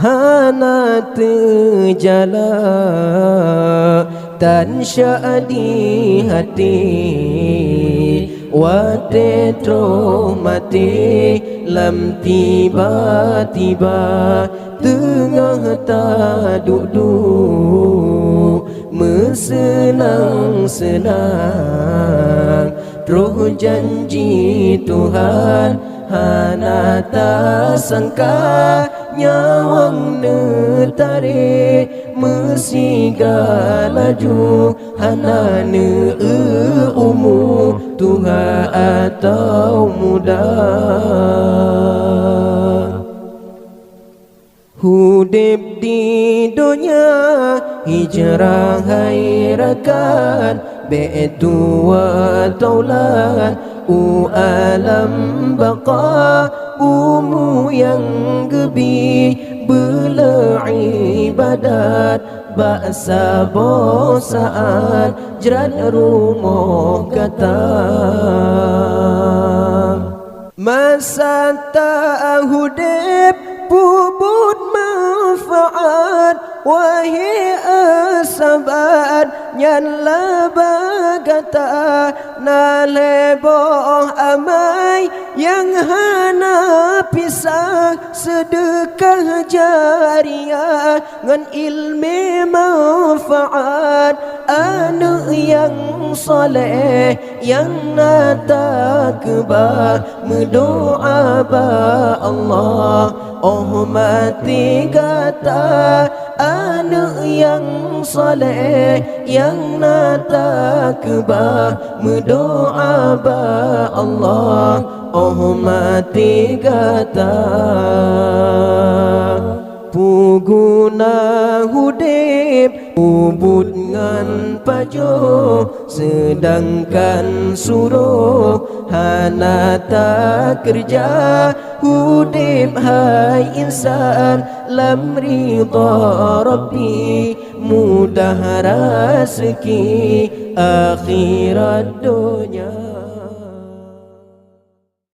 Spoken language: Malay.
hana terjala tan syadi hati wate tro mati lam tiba-tiba tengah tak duduk bersenang-senang roh janji Tuhan hana tak sangka nyawang tarik mesiga laju hana umur tua atau muda hudib di dunia hijrah hairakan be'tu wa taulan alam baqa umu yang gebi bela ibadat ba'sa bosaan jerat rumah kata masa ta'hudib puput manfaat wahai asabat nyan labagata naleboh amai yang hana pisah sedekah jariah ngan ilmi manfaat anak yang soleh yang nata kebah mendoa ba Allah oh mati kata anak yang soleh yang nata kebah mendoa ba Allah oh mati kata puguna hudib ubud ngan pajo sedangkan suruh hana tak kerja hudib hai insan lam ridha rabbi mudah rezeki akhirat dunia